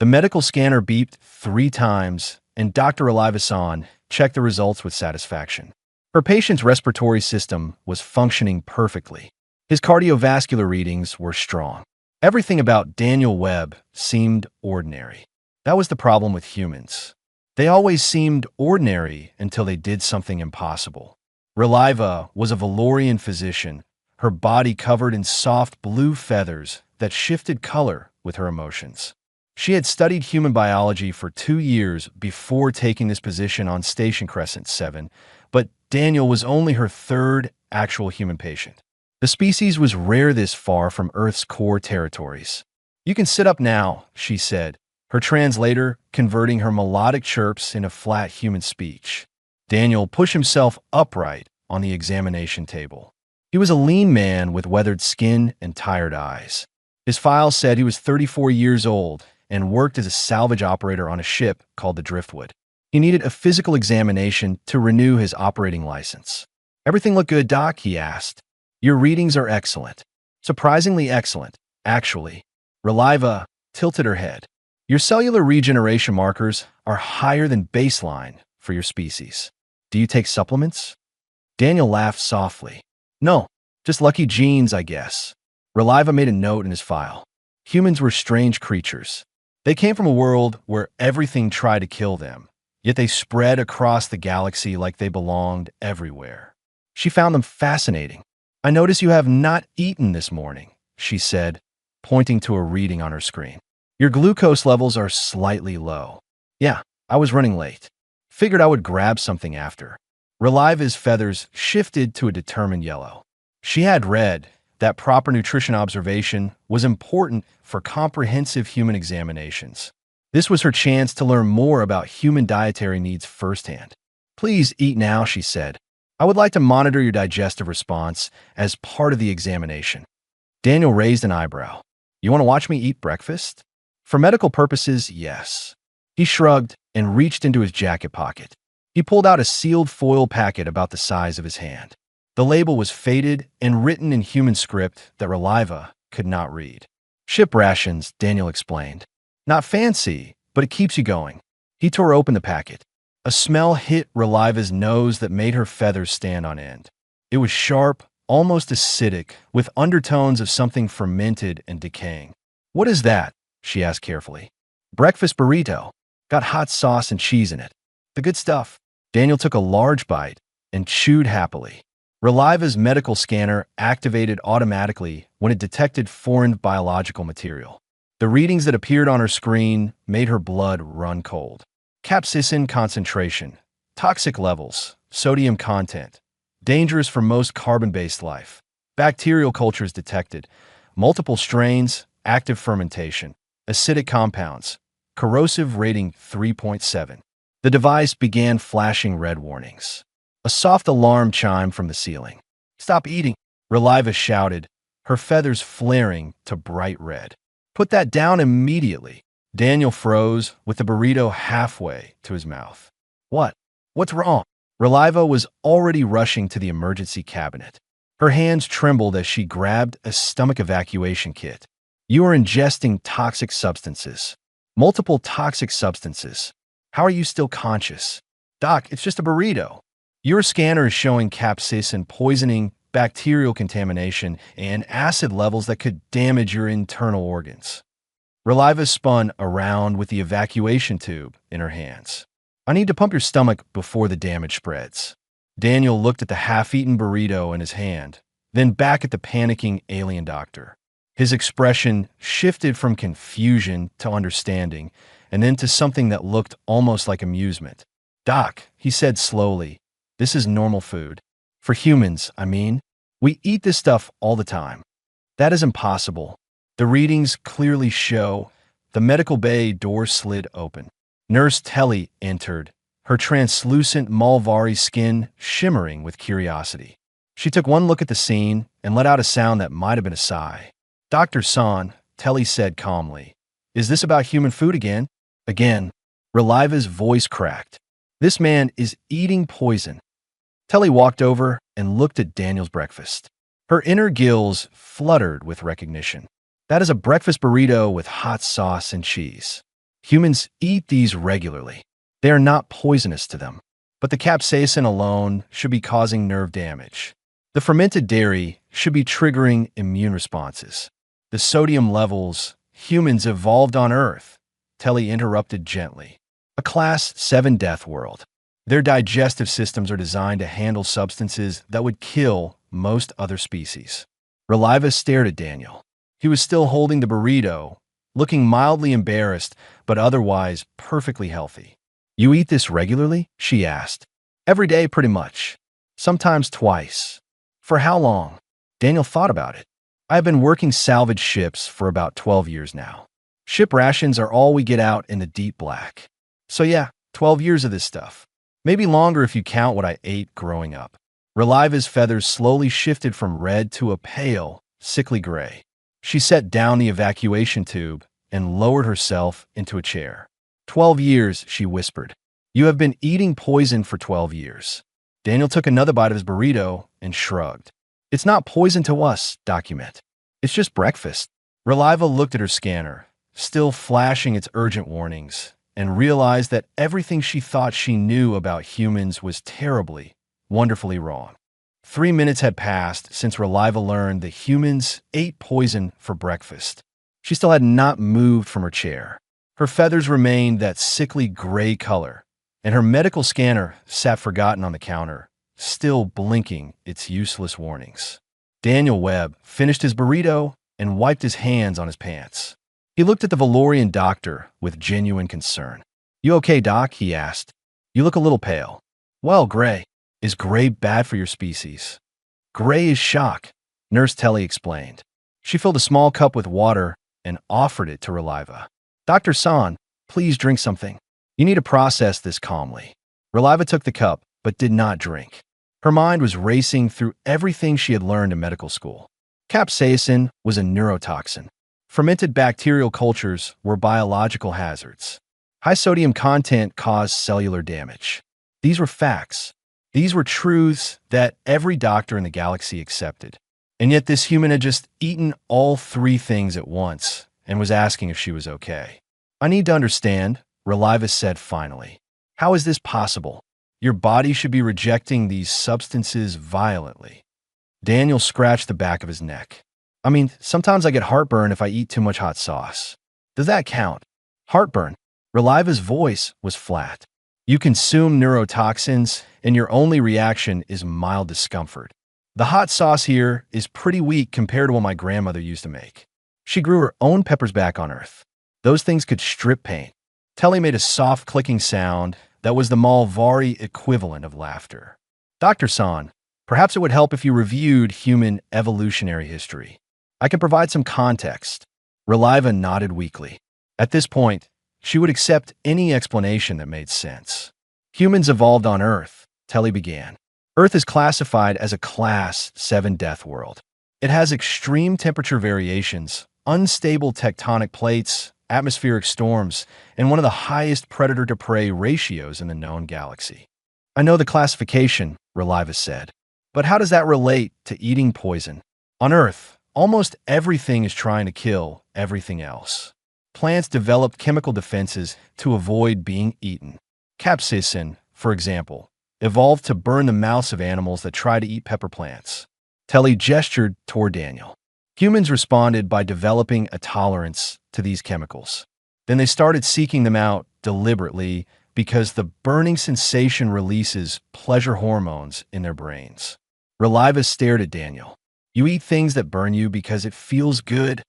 The medical scanner beeped 3 times, and Dr. Alivasan checked the results with satisfaction. Her patient's respiratory system was functioning perfectly. His cardiovascular readings were strong. Everything about Daniel Webb seemed ordinary. That was the problem with humans. They always seemed ordinary until they did something impossible. Reliva was a Valorian physician, her body covered in soft blue feathers that shifted color with her emotions. She had studied human biology for 2 years before taking this position on Station Crescent 7, but Daniel was only her 3rd actual human patient. The species was rare this far from Earth's core territories. "You can sit up now," she said, her translator converting her melodic chirps into flat human speech. Daniel pushed himself upright on the examination table. He was a lean man with weathered skin and tired eyes. His file said he was 34 years old and worked as a salvage operator on a ship called the Driftwood. He needed a physical examination to renew his operating license. "Everything look good, Doc?" he asked. "Your readings are excellent. Surprisingly excellent, actually." Reliva tilted her head. "Your cellular regeneration markers are higher than baseline for your species. Do you take supplements?" Daniel laughed softly. "No, just lucky genes, I guess." Reliva made a note in his file. Humans were strange creatures. They came from a world where everything tried to kill them, yet they spread across the galaxy like they belonged everywhere. She found them fascinating. "I notice you have not eaten this morning," she said, pointing to a reading on her screen. "Your glucose levels are slightly low." "Yeah, I was running late. Figured I would grab something after." Reliva's feathers shifted to a determined yellow. She had read that proper nutrition observation was important for comprehensive human examinations. This was her chance to learn more about human dietary needs firsthand. "Please eat now," she said. "I would like to monitor your digestive response as part of the examination." Daniel raised an eyebrow. "You want to watch me eat breakfast?" "For medical purposes, yes." He shrugged and reached into his jacket pocket. He pulled out a sealed foil packet about the size of his hand. The label was faded and written in human script that Reliva could not read. "Ship rations," Daniel explained. "Not fancy, but it keeps you going." He tore open the packet. A smell hit Reliva's nose that made her feathers stand on end. It was sharp, almost acidic, with undertones of something fermented and decaying. "What is that?" she asked carefully. "Breakfast burrito. Got hot sauce and cheese in it. The good stuff." Daniel took a large bite and chewed happily. Reliva's medical scanner activated automatically when it detected foreign biological material. The readings that appeared on her screen made her blood run cold. Capsaicin concentration, toxic levels, sodium content, dangerous for most carbon-based life. Bacterial cultures detected, multiple strains, active fermentation, acidic compounds, corrosive rating 3.7. The device began flashing red warnings. A soft alarm chimed from the ceiling. "Stop eating," Reliva shouted, her feathers flaring to bright red. "Put that down immediately." Daniel froze with the burrito halfway to his mouth. "What? What's wrong?" Reliva was already rushing to the emergency cabinet. Her hands trembled as she grabbed a stomach evacuation kit. "You are ingesting toxic substances. Multiple toxic substances. How are you still conscious?" "Doc, it's just a burrito." "Your scanner is showing capsaicin poisoning, bacterial contamination, and acid levels that could damage your internal organs." Reliva spun around with the evacuation tube in her hands. "I need to pump your stomach before the damage spreads." Daniel looked at the half-eaten burrito in his hand, then back at the panicking alien doctor. His expression shifted from confusion to understanding, and then to something that looked almost like amusement. "Doc," he said slowly, "this is normal food. For humans, I mean. We eat this stuff all the time." "That is impossible." The readings clearly show. The medical bay door slid open. Nurse Telly entered, her translucent Malvari skin shimmering with curiosity. She took one look at the scene and let out a sound that might have been a sigh. "Dr. San," Telly said calmly, "is this about human food again?" "Again." Reliva's voice cracked. "This man is eating poison." Telly walked over and looked at Daniel's breakfast. Her inner gills fluttered with recognition. "That is a breakfast burrito with hot sauce and cheese." Humans eat these regularly. They are not poisonous to them, but the capsaicin alone should be causing nerve damage. The fermented dairy should be triggering immune responses. The sodium levels humans evolved on Earth, Telly interrupted gently. A Class 7 death world. Their digestive systems are designed to handle substances that would kill most other species. Reliva stared at Daniel. He was still holding the burrito, looking mildly embarrassed, but otherwise perfectly healthy. You eat this regularly? She asked. Every day, pretty much. Sometimes twice. For how long? Daniel thought about it. I've been working salvage ships for about 12 years now. Ship rations are all we get out in the deep black. So yeah, 12 years of this stuff. Maybe longer if you count what I ate growing up. Reliva's feathers slowly shifted from red to a pale, sickly gray. She set down the evacuation tube and lowered herself into a chair. 12 years, she whispered. You have been eating poison for 12 years. Daniel took another bite of his burrito and shrugged. It's not poison to us, document. It's just breakfast. Reliva looked at her scanner, still flashing its urgent warnings, and realized that everything she thought she knew about humans was terribly, wonderfully wrong. 3 minutes had passed since Reliva learned that humans ate poison for breakfast. She still had not moved from her chair. Her feathers remained that sickly gray color, and her medical scanner sat forgotten on the counter, still blinking its useless warnings. Daniel Webb finished his burrito and wiped his hands on his pants. He looked at the Valorian doctor with genuine concern. You okay, Doc? He asked. You look a little pale. Well, gray. Is gray bad for your species? Gray is shock, Nurse Telly explained. She filled a small cup with water and offered it to Reliva. Dr. San, please drink something. You need to process this calmly. Reliva took the cup, but did not drink. Her mind was racing through everything she had learned in medical school. Capsaicin was a neurotoxin. Fermented bacterial cultures were biological hazards. High sodium content caused cellular damage. These were facts. These were truths that every doctor in the galaxy accepted. And yet this human had just eaten all three things at once and was asking if she was okay. I need to understand, Reliva said finally. How is this possible? Your body should be rejecting these substances violently. Daniel scratched the back of his neck. I mean, sometimes I get heartburn if I eat too much hot sauce. Does that count? Heartburn. Reliva's voice was flat. You consume neurotoxins, and your only reaction is mild discomfort. The hot sauce here is pretty weak compared to what my grandmother used to make. She grew her own peppers back on Earth. Those things could strip pain. Telly made a soft clicking sound that was the Malvari equivalent of laughter. Dr. San, perhaps it would help if you reviewed human evolutionary history. I can provide some context. Reliva nodded weakly. At this point, she would accept any explanation that made sense. Humans evolved on Earth, Telly began. Earth is classified as a Class 7 death world. It has extreme temperature variations, unstable tectonic plates, atmospheric storms, and one of the highest predator-to-prey ratios in the known galaxy. I know the classification, Reliva said, but how does that relate to eating poison? On Earth, almost everything is trying to kill everything else. Plants developed chemical defenses to avoid being eaten. Capsaicin, for example, evolved to burn the mouths of animals that try to eat pepper plants. Telly gestured toward Daniel. Humans responded by developing a tolerance to these chemicals. Then they started seeking them out deliberately because the burning sensation releases pleasure hormones in their brains. Reliva stared at Daniel. You eat things that burn you because it feels good?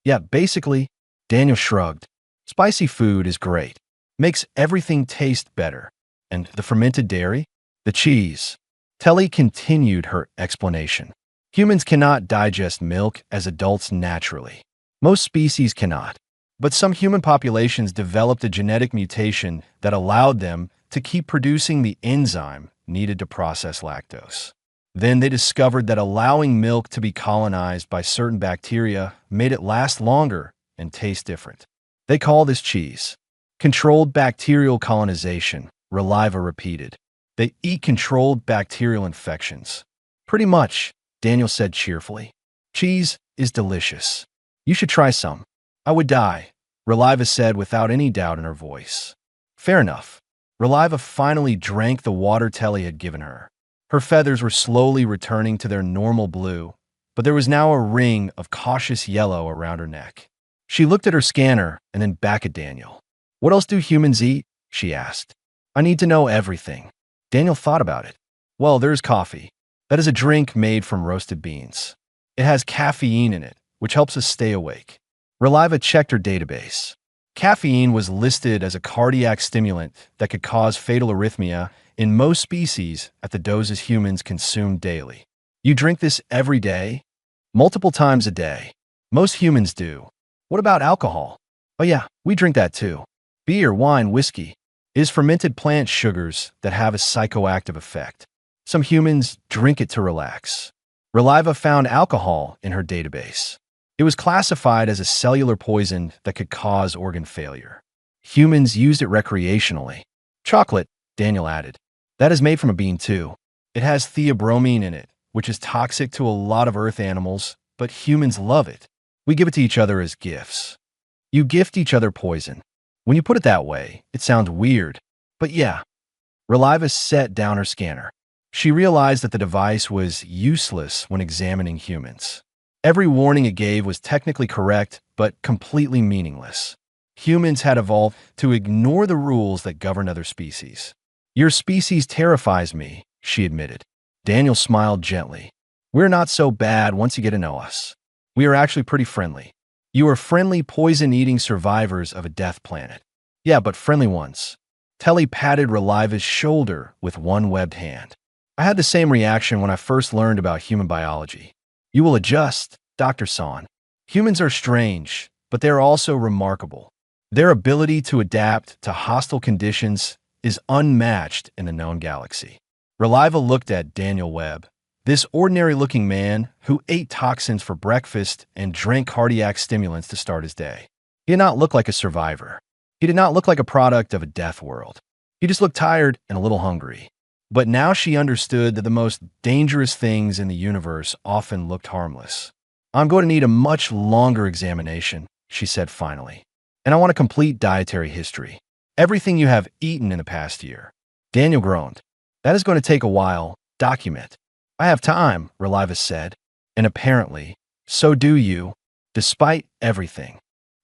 Yeah, basically. Daniel shrugged. Spicy food is great. Makes everything taste better. And the fermented dairy? The cheese. Telly continued her explanation. Humans cannot digest milk as adults naturally. Most species cannot. But some human populations developed a genetic mutation that allowed them to keep producing the enzyme needed to process lactose. Then they discovered that allowing milk to be colonized by certain bacteria made it last longer and taste different. They call this cheese. Controlled bacterial colonization, Reliva repeated. They eat controlled bacterial infections. Pretty much, Daniel said cheerfully. Cheese is delicious. You should try some. I would die, Reliva said without any doubt in her voice. Fair enough. Reliva finally drank the water Telly had given her. Her feathers were slowly returning to their normal blue, but there was now a ring of cautious yellow around her neck. She looked at her scanner and then back at Daniel. What else do humans eat? She asked. I need to know everything. Daniel thought about it. Well, there's coffee. That is a drink made from roasted beans. It has caffeine in it, which helps us stay awake. Reliva checked her database. Caffeine was listed as a cardiac stimulant that could cause fatal arrhythmia in most species at the doses humans consume daily. You drink this every day? Multiple times a day. Most humans do. What about alcohol? Oh yeah, we drink that too. Beer, wine, whiskey. It is fermented plant sugars that have a psychoactive effect. Some humans drink it to relax. Reliva found alcohol in her database. It was classified as a cellular poison that could cause organ failure. Humans used it recreationally. Chocolate, Daniel added. That is made from a bean too. It has theobromine in it, which is toxic to a lot of earth animals, but humans love it. We give it to each other as gifts. You gift each other poison. When you put it that way, it sounds weird. But yeah. Reliva set down her scanner. She realized that the device was useless when examining humans. Every warning it gave was technically correct, but completely meaningless. Humans had evolved to ignore the rules that govern other species. Your species terrifies me, she admitted. Daniel smiled gently. We're not so bad once you get to know us. We are actually pretty friendly. You are friendly poison-eating survivors of a death planet. Yeah, but friendly ones. Telly patted Reliva's shoulder with one webbed hand. I had the same reaction when I first learned about human biology. You will adjust, Dr. San. Humans are strange, but they are also remarkable. Their ability to adapt to hostile conditions is unmatched in the known galaxy. Reliva looked at Daniel Webb, this ordinary-looking man who ate toxins for breakfast and drank cardiac stimulants to start his day. He did not look like a survivor. He did not look like a product of a death world. He just looked tired and a little hungry. But now she understood that the most dangerous things in the universe often looked harmless. I'm going to need a much longer examination, she said finally. And I want a complete dietary history. Everything you have eaten in the past year. Daniel groaned. That is going to take a while. Document. I have time, Reliva said. And apparently, so do you, despite everything.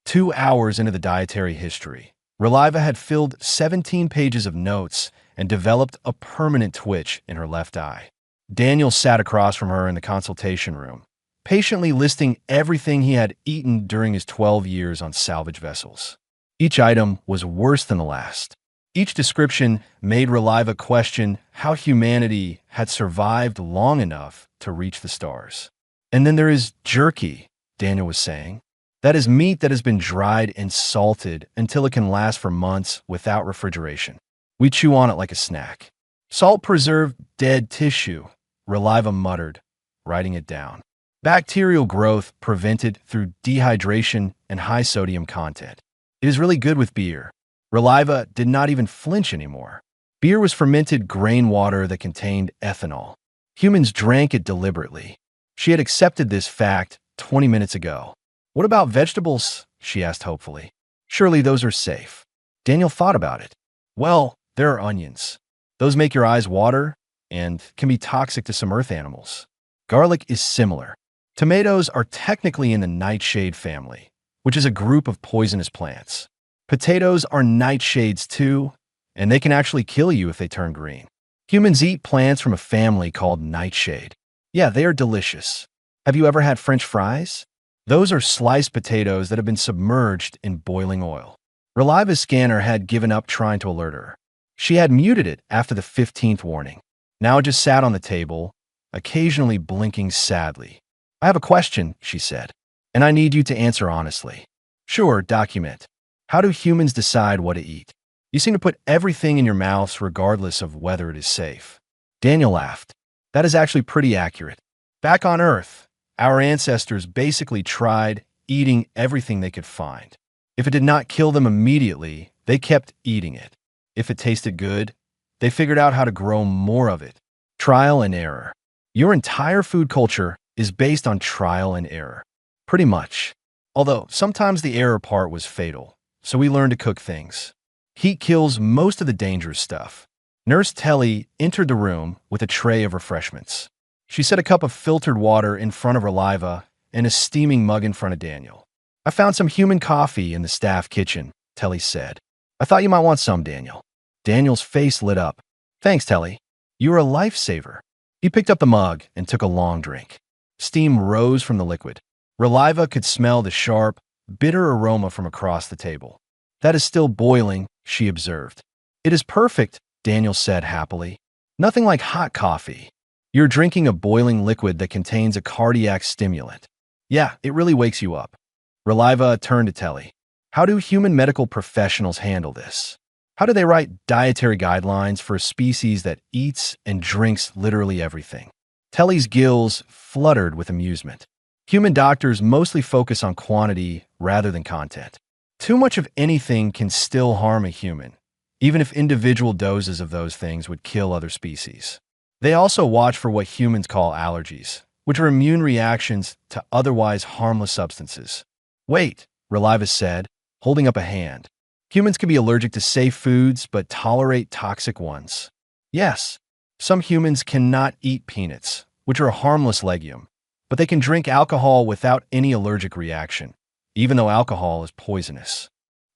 2 hours into the dietary history, Reliva had filled 17 pages of notes and developed a permanent twitch in her left eye. Daniel sat across from her in the consultation room, patiently listing everything he had eaten during his 12 years on salvage vessels. Each item was worse than the last. Each description made Reliva question how humanity had survived long enough to reach the stars. And then there is jerky, Daniel was saying. That is meat that has been dried and salted until it can last for months without refrigeration. We chew on it like a snack. Salt preserved dead tissue, Reliva muttered, writing it down. Bacterial growth prevented through dehydration and high sodium content. It is really good with beer. Reliva did not even flinch anymore. Beer was fermented grain water that contained ethanol. Humans drank it deliberately. She had accepted this fact 20 minutes ago. What about vegetables? She asked hopefully. Surely those are safe. Daniel thought about it. Well, there are onions. Those make your eyes water and can be toxic to some earth animals. Garlic is similar. Tomatoes are technically in the nightshade family, which is a group of poisonous plants. Potatoes are nightshades too, and they can actually kill you if they turn green. Humans eat plants from a family called nightshade. Yeah, they are delicious. Have you ever had French fries? Those are sliced potatoes that have been submerged in boiling oil. Reliva's scanner had given up trying to alert her. She had muted it after the 15th warning. Now it just sat on the table, occasionally blinking sadly. I have a question, she said, and I need you to answer honestly. Sure, document. How do humans decide what to eat? You seem to put everything in your mouths regardless of whether it is safe. Daniel laughed. That is actually pretty accurate. Back on Earth, our ancestors basically tried eating everything they could find. If it did not kill them immediately, they kept eating it. If it tasted good, they figured out how to grow more of it. Trial and error. Your entire food culture is based on trial and error. Pretty much. Although sometimes the error part was fatal, so we learned to cook things. Heat kills most of the dangerous stuff. Nurse Telly entered the room with a tray of refreshments. She set a cup of filtered water in front of Reliva and a steaming mug in front of Daniel. I found some human coffee in the staff kitchen, Telly said. I thought you might want some, Daniel. Daniel's face lit up. Thanks, Telly. You're a lifesaver. He picked up the mug and took a long drink. Steam rose from the liquid. Reliva could smell the sharp, bitter aroma from across the table. That is still boiling, she observed. It is perfect, Daniel said happily. Nothing like hot coffee. You're drinking a boiling liquid that contains a cardiac stimulant. Yeah, it really wakes you up. Reliva turned to Telly. How do human medical professionals handle this? How do they write dietary guidelines for a species that eats and drinks literally everything? Telly's gills fluttered with amusement. Human doctors mostly focus on quantity rather than content. Too much of anything can still harm a human, even if individual doses of those things would kill other species. They also watch for what humans call allergies, which are immune reactions to otherwise harmless substances. Wait, Reliva said, holding up a hand. Humans can be allergic to safe foods but tolerate toxic ones. Yes, some humans cannot eat peanuts, which are a harmless legume, but they can drink alcohol without any allergic reaction, even though alcohol is poisonous.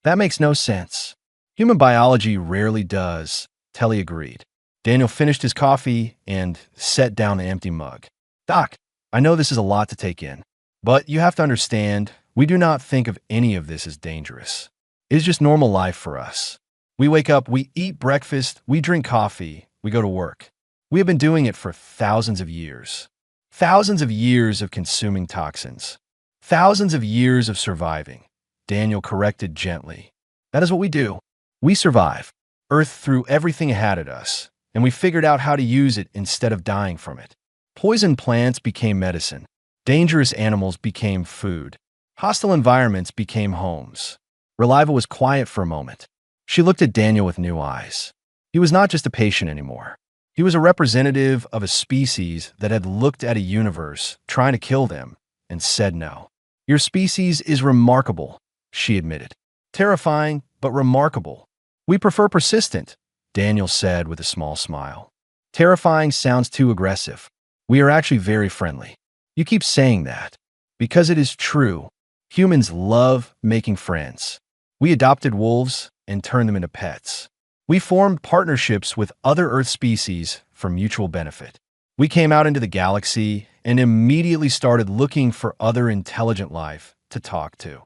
That makes no sense. Human biology rarely does, Telly agreed. Daniel finished his coffee and set down the empty mug. Doc, I know this is a lot to take in, but you have to understand, we do not think of any of this as dangerous. It is just normal life for us. We wake up, we eat breakfast, we drink coffee, we go to work. We have been doing it for thousands of years. Thousands of years of consuming toxins. Thousands of years of surviving. Daniel corrected gently. That is what we do. We survive. Earth threw everything it had at us, and we figured out how to use it instead of dying from it. Poison plants became medicine. Dangerous animals became food. Hostile environments became homes. Reliva was quiet for a moment. She looked at Daniel with new eyes. He was not just a patient anymore. He was a representative of a species that had looked at a universe trying to kill them and said no. Your species is remarkable, she admitted. Terrifying, but remarkable. We prefer persistent, Daniel said with a small smile. Terrifying sounds too aggressive. We are actually very friendly. You keep saying that. Because it is true. Humans love making friends. We adopted wolves and turned them into pets. We formed partnerships with other Earth species for mutual benefit. We came out into the galaxy and immediately started looking for other intelligent life to talk to.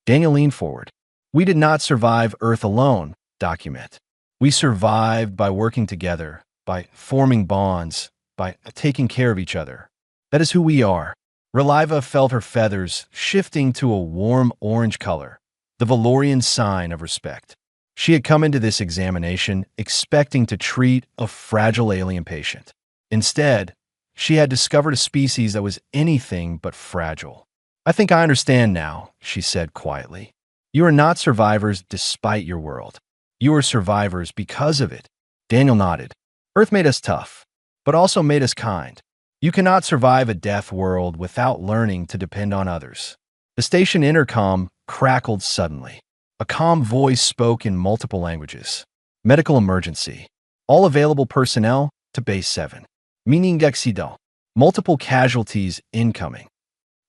Daniel leaned forward. We did not survive Earth alone, document. We survived by working together, by forming bonds, by taking care of each other. That is who we are. Reliva felt her feathers shifting to a warm orange color, the Valorian sign of respect. She had come into this examination expecting to treat a fragile alien patient. Instead, she had discovered a species that was anything but fragile. I think I understand now, she said quietly. You are not survivors despite your world. You are survivors because of it. Daniel nodded. Earth made us tough, but also made us kind. You cannot survive a death world without learning to depend on others. The station intercom crackled suddenly. A calm voice spoke in multiple languages. Medical emergency. All available personnel to Base 7. Meaning d'accident. Multiple casualties incoming.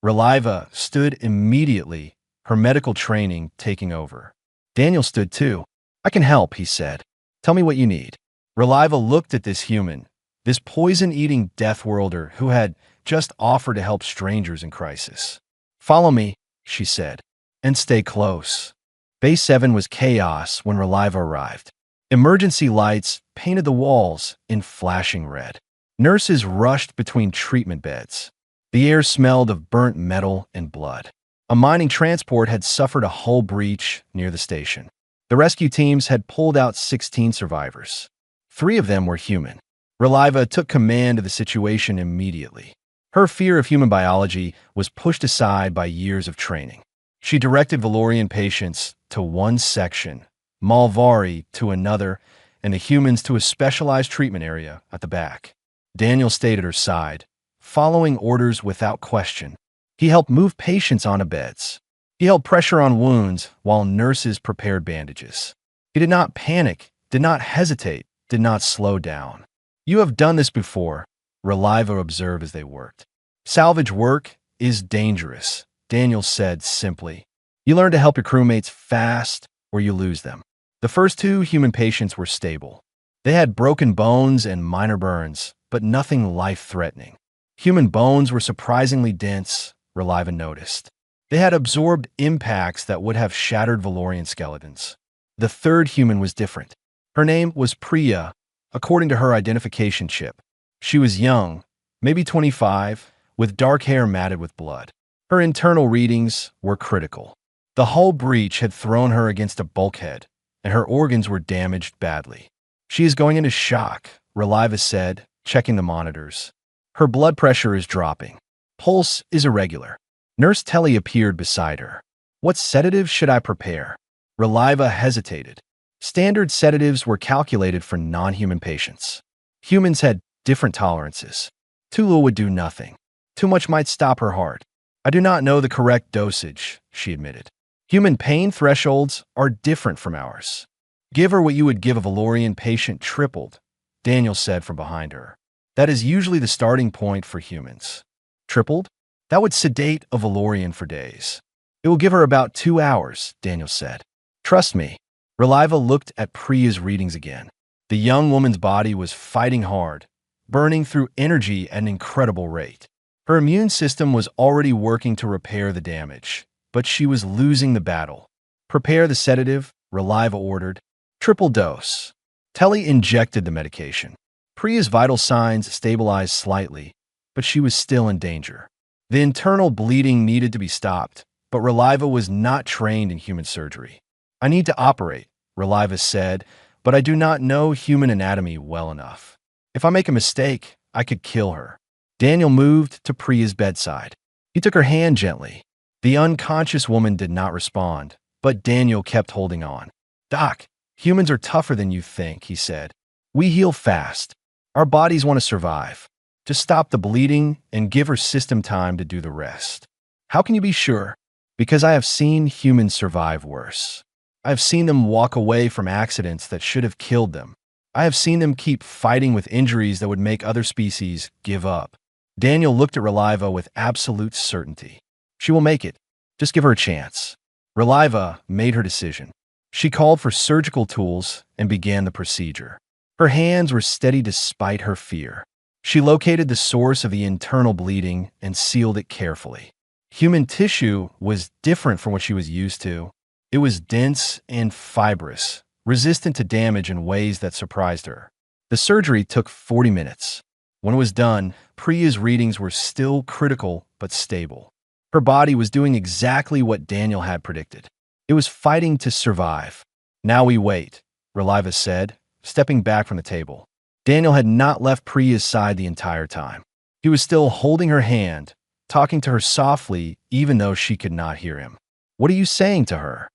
Reliva stood immediately, her medical training taking over. Daniel stood too. I can help, he said. Tell me what you need. Reliva looked at this human, this poison-eating death worlder who had just offered to help strangers in crisis. Follow me, she said, and stay close. Base 7 was chaos when Reliva arrived. Emergency lights painted the walls in flashing red. Nurses rushed between treatment beds. The air smelled of burnt metal and blood. A mining transport had suffered a hull breach near the station. The rescue teams had pulled out 16 survivors. 3 of them were human. Reliva took command of the situation immediately. Her fear of human biology was pushed aside by years of training. She directed Valorian patients to one section, Malvari to another, and the humans to a specialized treatment area at the back. Daniel stayed at her side, following orders without question. He helped move patients onto beds. He held pressure on wounds while nurses prepared bandages. He did not panic, did not hesitate, did not slow down. "You have done this before," Reliva observed as they worked. "Salvage work is dangerous," Daniel said simply. "You learn to help your crewmates fast or you lose them." The first two human patients were stable. They had broken bones and minor burns, but nothing life-threatening. Human bones were surprisingly dense, Reliva noticed. They had absorbed impacts that would have shattered Valorian skeletons. The third human was different. Her name was Priya, according to her identification chip. She was young, maybe 25, with dark hair matted with blood. Her internal readings were critical. The hull breach had thrown her against a bulkhead, and her organs were damaged badly. "She is going into shock," Reliva said, checking the monitors. "Her blood pressure is dropping. Pulse is irregular." Nurse Telly appeared beside her. "What sedatives should I prepare?" Reliva hesitated. Standard sedatives were calculated for non-human patients. Humans had different tolerances. Too little would do nothing. Too much might stop her heart. "I do not know the correct dosage," she admitted. "Human pain thresholds are different from ours." "Give her what you would give a Valorian patient tripled," Daniel said from behind her. "That is usually the starting point for humans." "Tripled? That would sedate a Valorian for days." "It will give her about 2 hours," Daniel said. "Trust me." Reliva looked at Priya's readings again. The young woman's body was fighting hard, burning through energy at an incredible rate. Her immune system was already working to repair the damage, but she was losing the battle. "Prepare the sedative," Reliva ordered. "Triple dose." Telly injected the medication. Priya's vital signs stabilized slightly, but she was still in danger. The internal bleeding needed to be stopped, but Reliva was not trained in human surgery. "I need to operate," Reliva said, "but I do not know human anatomy well enough. If I make a mistake, I could kill her." Daniel moved to Priya's bedside. He took her hand gently. The unconscious woman did not respond, but Daniel kept holding on. "Doc, humans are tougher than you think," he said. "We heal fast. Our bodies want to survive. Just stop the bleeding and give her system time to do the rest." "How can you be sure?" "Because I have seen humans survive worse. I have seen them walk away from accidents that should have killed them. I have seen them keep fighting with injuries that would make other species give up." Daniel looked at Reliva with absolute certainty. "She will make it. Just give her a chance." Reliva made her decision. She called for surgical tools and began the procedure. Her hands were steady despite her fear. She located the source of the internal bleeding and sealed it carefully. Human tissue was different from what she was used to. It was dense and fibrous, resistant to damage in ways that surprised her. The surgery took 40 minutes. When it was done, Priya's readings were still critical but stable. Her body was doing exactly what Daniel had predicted. It was fighting to survive. "Now we wait," Reliva said, stepping back from the table. Daniel had not left Priya's side the entire time. He was still holding her hand, talking to her softly even though she could not hear him. "What are you saying to her?"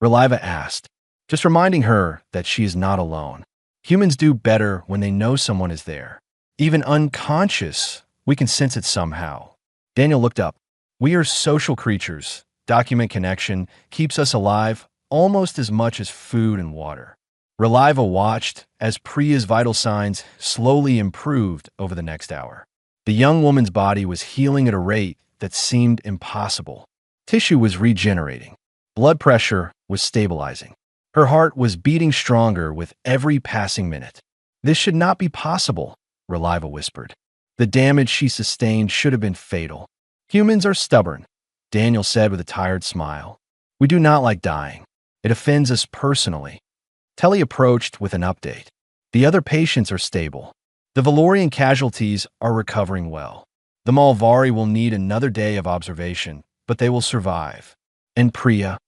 Reliva asked. "Just reminding her that she is not alone. Humans do better when they know someone is there. Even unconscious, we can sense it somehow." Daniel looked up. "We are social creatures. Document connection keeps us alive almost as much as food and water." Reliva watched as Priya's vital signs slowly improved over the next hour. The young woman's body was healing at a rate that seemed impossible. Tissue was regenerating. Blood pressure was stabilizing. Her heart was beating stronger with every passing minute. "This should not be possible," Reliva whispered. "The damage she sustained should have been fatal." "Humans are stubborn," Daniel said with a tired smile. "We do not like dying. It offends us personally." Telly approached with an update. "The other patients are stable. The Valorian casualties are recovering well. The Malvari will need another day of observation, but they will survive. And Priya,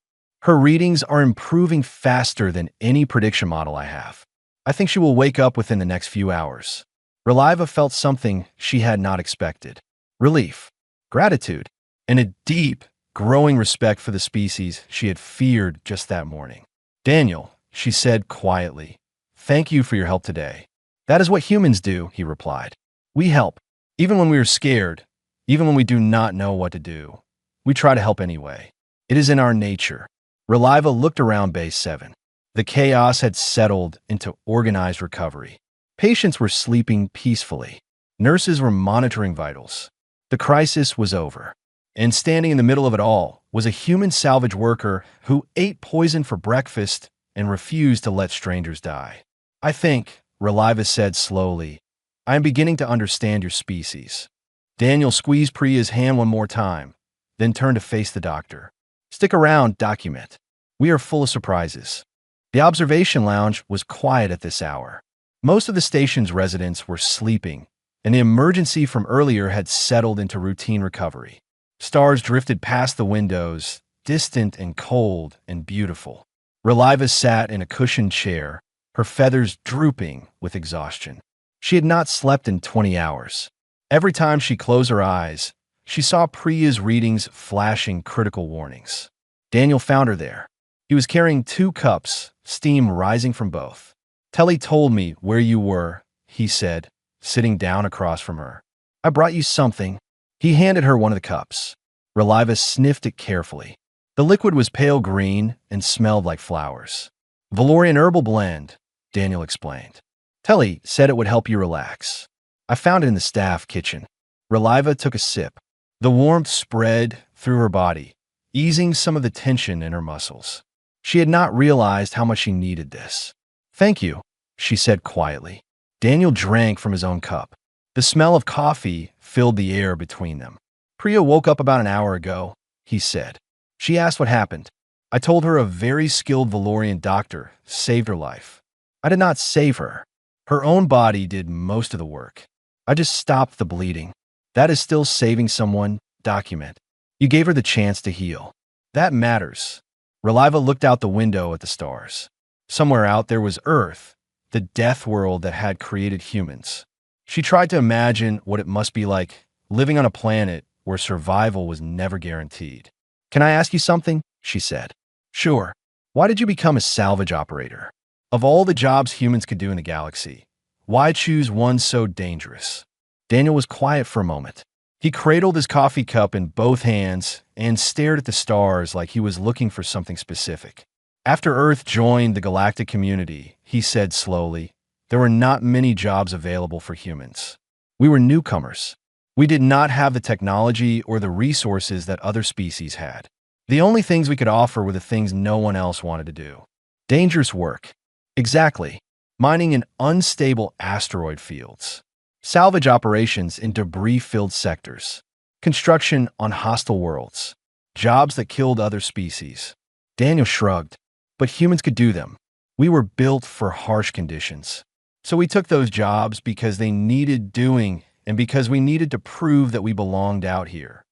her readings are improving faster than any prediction model I have. I think she will wake up within the next few hours." Reliva felt something she had not expected. Relief, gratitude, and a deep, growing respect for the species she had feared just that morning. "Daniel," she said quietly, "thank you for your help today." "That is what humans do," he replied. "We help, even when we are scared, even when we do not know what to do. We try to help anyway." It is in our nature. Reliva looked around Base 7. The chaos had settled into organized recovery. Patients were sleeping peacefully. Nurses were monitoring vitals. The crisis was over. And standing in the middle of it all was a human salvage worker who ate poison for breakfast and refused to let strangers die. I think, Reliva said slowly, I am beginning to understand your species. Daniel squeezed Priya's hand one more time, then turned to face the doctor. Stick around, document. We are full of surprises. The observation lounge was quiet at this hour. Most of the station's residents were sleeping, and the emergency from earlier had settled into routine recovery. Stars drifted past the windows, distant and cold and beautiful. Reliva sat in a cushioned chair, her feathers drooping with exhaustion. She had not slept in 20 hours. Every time she closed her eyes, she saw Priya's readings flashing critical warnings. Daniel found her there. He was carrying 2 cups, steam rising from both. Telly told me where you were, he said, sitting down across from her. I brought you something. He handed her one of the cups. Reliva sniffed it carefully. The liquid was pale green and smelled like flowers. Valorian herbal blend, Daniel explained. Telly said it would help you relax. I found it in the staff kitchen. Reliva took a sip. The warmth spread through her body, easing some of the tension in her muscles. She had not realized how much she needed this. Thank you, she said quietly. Daniel drank from his own cup. The smell of coffee filled the air between them. Priya woke up about an hour ago, he said. She asked what happened. I told her a very skilled Valorian doctor saved her life. I did not save her. Her own body did most of the work. I just stopped the bleeding. That is still saving someone, document. You gave her the chance to heal. That matters. Reliva looked out the window at the stars. Somewhere out there was Earth, the death world that had created humans. She tried to imagine what it must be like living on a planet where survival was never guaranteed. Can I ask you something? She said. Sure. Why did you become a salvage operator? Of all the jobs humans could do in the galaxy, why choose one so dangerous? Daniel was quiet for a moment. He cradled his coffee cup in both hands and stared at the stars like he was looking for something specific. After Earth joined the galactic community, he said slowly, there were not many jobs available for humans. We were newcomers. We did not have the technology or the resources that other species had. The only things we could offer were the things no one else wanted to do. Dangerous work. Exactly. Mining in unstable asteroid fields. Salvage operations in debris-filled sectors. Construction on hostile worlds. Jobs that killed other species. Daniel shrugged. But humans could do them. We were built for harsh conditions. So we took those jobs because they needed doing and because we needed to prove that we belonged out here.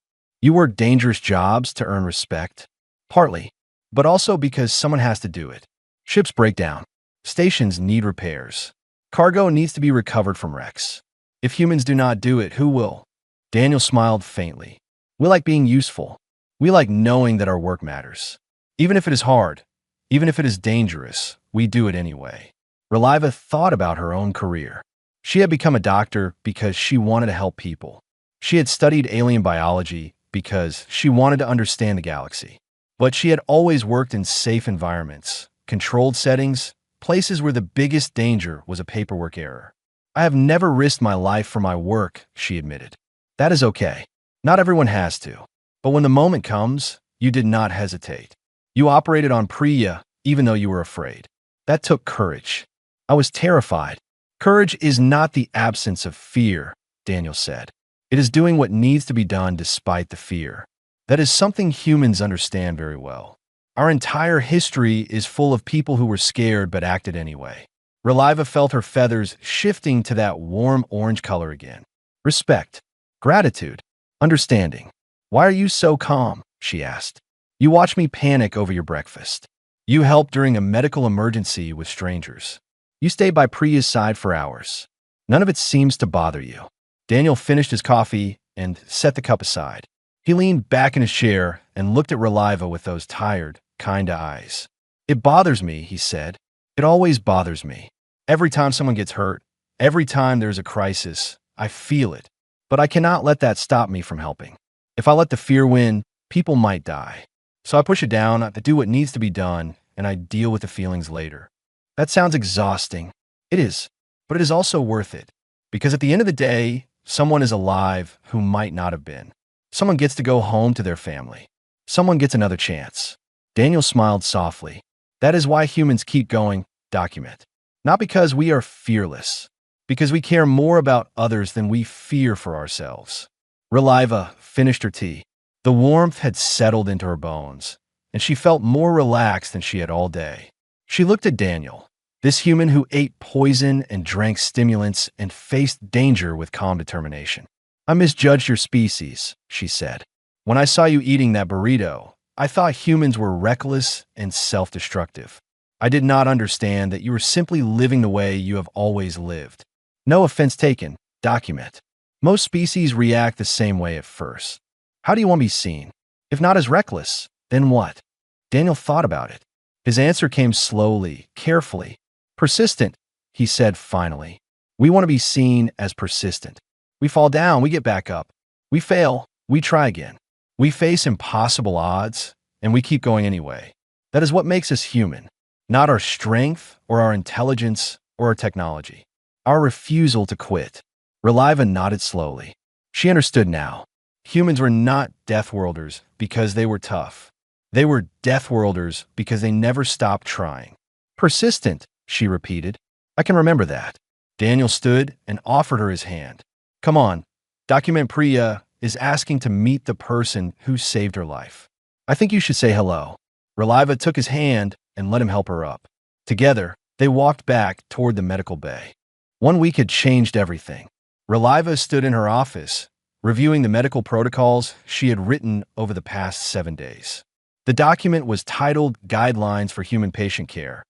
You work dangerous jobs to earn respect. Partly. But also because someone has to do it. Ships break down. Stations need repairs. Cargo needs to be recovered from wrecks. If humans do not do it, who will? Daniel smiled faintly. We like being useful. We like knowing that our work matters. Even if it is hard, even if it is dangerous, we do it anyway. Reliva thought about her own career. She had become a doctor because she wanted to help people. She had studied alien biology because she wanted to understand the galaxy. But she had always worked in safe environments, controlled settings, places where the biggest danger was a paperwork error. I have never risked my life for my work, she admitted. That is okay. Not everyone has to. But when the moment comes, you did not hesitate. You operated on Priya, even though you were afraid. That took courage. I was terrified. Courage is not the absence of fear, Daniel said. It is doing what needs to be done despite the fear. That is something humans understand very well. Our entire history is full of people who were scared but acted anyway. Reliva felt her feathers shifting to that warm orange color again. Respect, gratitude, understanding. Why are you so calm? She asked. You watched me panic over your breakfast. You helped during a medical emergency with strangers. You stayed by Priya's side for hours. None of it seems to bother you. Daniel finished his coffee and set the cup aside. He leaned back in his chair and looked at Reliva with those tired, kind eyes. It bothers me, he said. It always bothers me. Every time someone gets hurt, every time there's a crisis, I feel it. But I cannot let that stop me from helping. If I let the fear win, people might die. So I push it down, I do what needs to be done, and I deal with the feelings later. That sounds exhausting. It is, but it is also worth it. Because at the end of the day, someone is alive who might not have been. Someone gets to go home to their family. Someone gets another chance. Daniel smiled softly. That is why humans keep going, document. Not because we are fearless, because we care more about others than we fear for ourselves. Reliva finished her tea. The warmth had settled into her bones, and she felt more relaxed than she had all day. She looked at Daniel, this human who ate poison and drank stimulants and faced danger with calm determination. I misjudged your species, she said. When I saw you eating that burrito, I thought humans were reckless and self-destructive. I did not understand that you were simply living the way you have always lived. No offense taken, document. Most species react the same way at first. How do you want to be seen? If not as reckless, then what? Daniel thought about it. His answer came slowly, carefully. Persistent, he said finally. We want to be seen as persistent. We fall down, we get back up. We fail, we try again. We face impossible odds, and we keep going anyway. That is what makes us human, not our strength or our intelligence or our technology. Our refusal to quit. Reliva nodded slowly. She understood now. Humans were not death-worlders because they were tough. They were death-worlders because they never stopped trying. Persistent, she repeated. I can remember that. Daniel stood and offered her his hand. Come on, Document Priya is asking to meet the person who saved her life. I think you should say hello. Reliva took his hand and let him help her up. Together, they walked back toward the medical bay. 1 week had changed everything. Reliva stood in her office, reviewing the medical protocols she had written over the past 7 days. The document was titled Guidelines for Human Patient Care,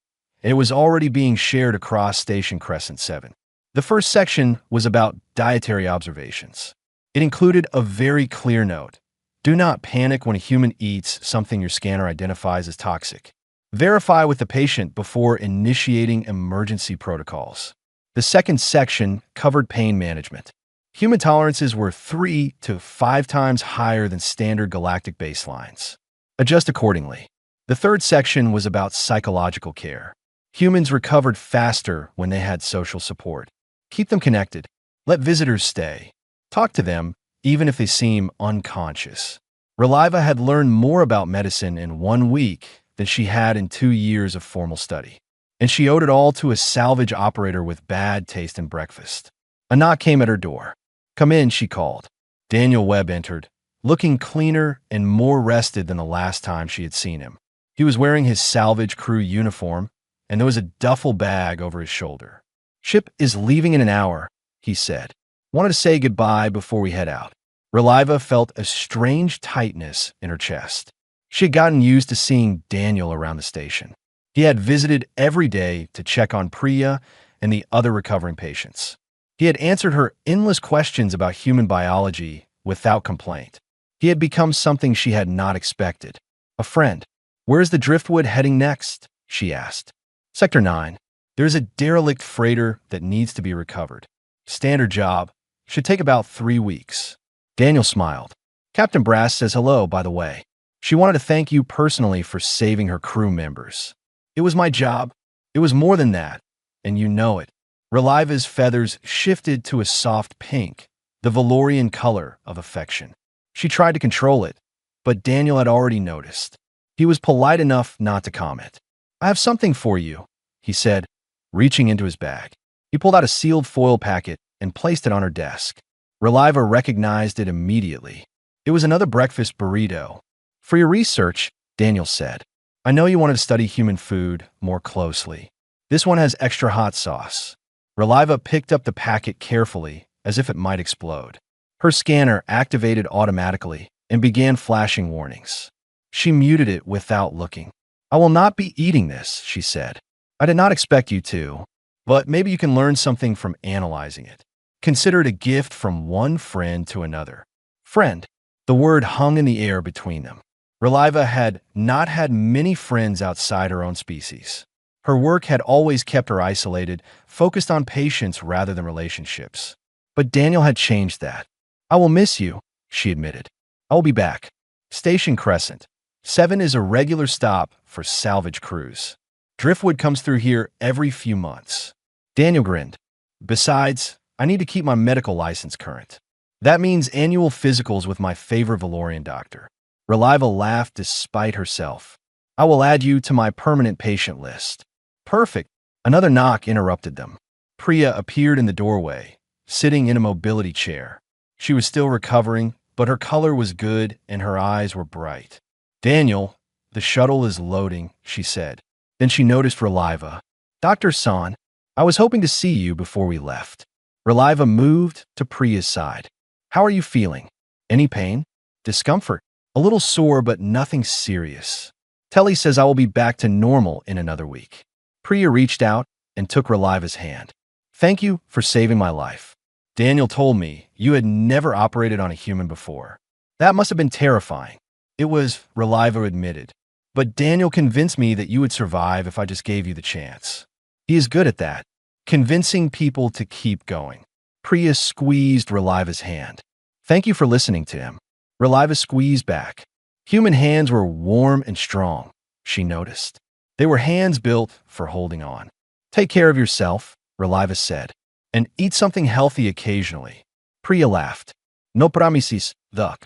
and it was already being shared across Station Crescent 7. The first section was about dietary observations. It included a very clear note. Do not panic when a human eats something your scanner identifies as toxic. Verify with the patient before initiating emergency protocols. The second section covered pain management. Human tolerances were 3 to 5 times higher than standard galactic baselines. Adjust accordingly. The third section was about psychological care. Humans recovered faster when they had social support. Keep them connected. Let visitors stay. Talk to them, even if they seem unconscious. Reliva had learned more about medicine in 1 week than she had in 2 years of formal study. And she owed it all to a salvage operator with bad taste in breakfast. A knock came at her door. Come in, she called. Daniel Webb entered, looking cleaner and more rested than the last time she had seen him. He was wearing his salvage crew uniform, and there was a duffel bag over his shoulder. Ship is leaving in an hour, he said. Wanted to say goodbye before we head out. Reliva felt a strange tightness in her chest. She had gotten used to seeing Daniel around the station. He had visited every day to check on Priya and the other recovering patients. He had answered her endless questions about human biology without complaint. He had become something she had not expected. A friend. Where's the driftwood heading next? She asked. Sector 9. There's a derelict freighter that needs to be recovered. Standard job. Should take about 3 weeks. Daniel smiled. Captain Brass says hello, by the way. She wanted to thank you personally for saving her crew members. It was my job. It was more than that, and you know it. Reliva's feathers shifted to a soft pink, the Valorian color of affection. She tried to control it, but Daniel had already noticed. He was polite enough not to comment. I have something for you, he said, reaching into his bag. He pulled out a sealed foil packet and placed it on her desk. Reliva recognized it immediately. It was another breakfast burrito. For your research, Daniel said. I know you wanted to study human food more closely. This one has extra hot sauce. Reliva picked up the packet carefully, as if it might explode. Her scanner activated automatically and began flashing warnings. She muted it without looking. I will not be eating this, she said. I did not expect you to, but maybe you can learn something from analyzing it. Consider it a gift from one friend to another. Friend. The word hung in the air between them. Reliva had not had many friends outside her own species. Her work had always kept her isolated, focused on patients rather than relationships. But Daniel had changed that. I will miss you, she admitted. I will be back. Station Crescent. 7 is a regular stop for salvage crews. Driftwood comes through here every few months. Daniel grinned. Besides, I need to keep my medical license current. That means annual physicals with my favorite Valorian doctor. Reliva laughed despite herself. I will add you to my permanent patient list. Perfect. Another knock interrupted them. Priya appeared in the doorway, sitting in a mobility chair. She was still recovering, but her color was good and her eyes were bright. Daniel, the shuttle is loading, she said. Then she noticed Reliva. Dr. San, I was hoping to see you before we left. Reliva moved to Priya's side. How are you feeling? Any pain? Discomfort? A little sore, but nothing serious. Telly says I will be back to normal in another week. Priya reached out and took Reliva's hand. Thank you for saving my life. Daniel told me you had never operated on a human before. That must have been terrifying. It was, Reliva admitted. But Daniel convinced me that you would survive if I just gave you the chance. He is good at that, convincing people to keep going. Priya squeezed Reliva's hand. Thank you for listening to him. Reliva squeezed back. Human hands were warm and strong, she noticed. They were hands built for holding on. Take care of yourself, Reliva said, and eat something healthy occasionally. Priya laughed. No promises, duck.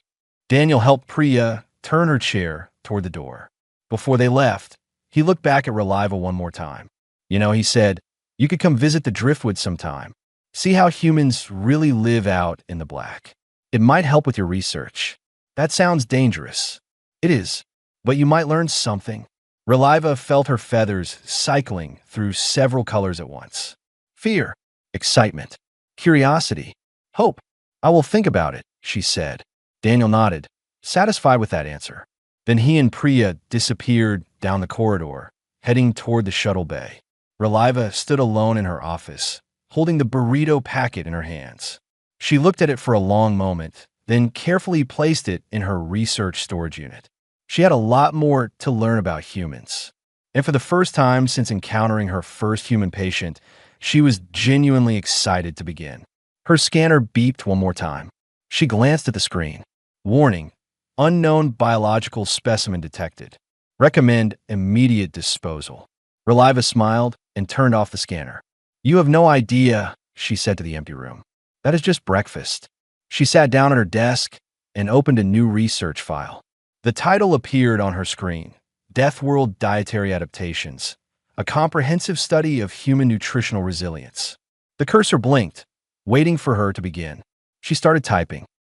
Daniel helped Priya turn her chair toward the door. Before they left, he looked back at Reliva one more time. You know, he said, you could come visit the Driftwood sometime. See how humans really live out in the black. It might help with your research. That sounds dangerous. It is, but you might learn something. Reliva felt her feathers cycling through several colors at once. Fear, excitement, curiosity, hope. I will think about it, she said. Daniel nodded, satisfied with that answer. Then he and Priya disappeared down the corridor, heading toward the shuttle bay. Reliva stood alone in her office, holding the burrito packet in her hands. She looked at it for a long moment, then carefully placed it in her research storage unit. She had a lot more to learn about humans. And for the first time since encountering her first human patient, she was genuinely excited to begin. Her scanner beeped one more time. She glanced at the screen. Warning, unknown biological specimen detected. Recommend immediate disposal. Reliva smiled and turned off the scanner. You have no idea, she said to the empty room. That is just breakfast. She sat down at her desk and opened a new research file. The title appeared on her screen, Death World Dietary Adaptations, a comprehensive study of human nutritional resilience. The cursor blinked, waiting for her to begin. She started typing.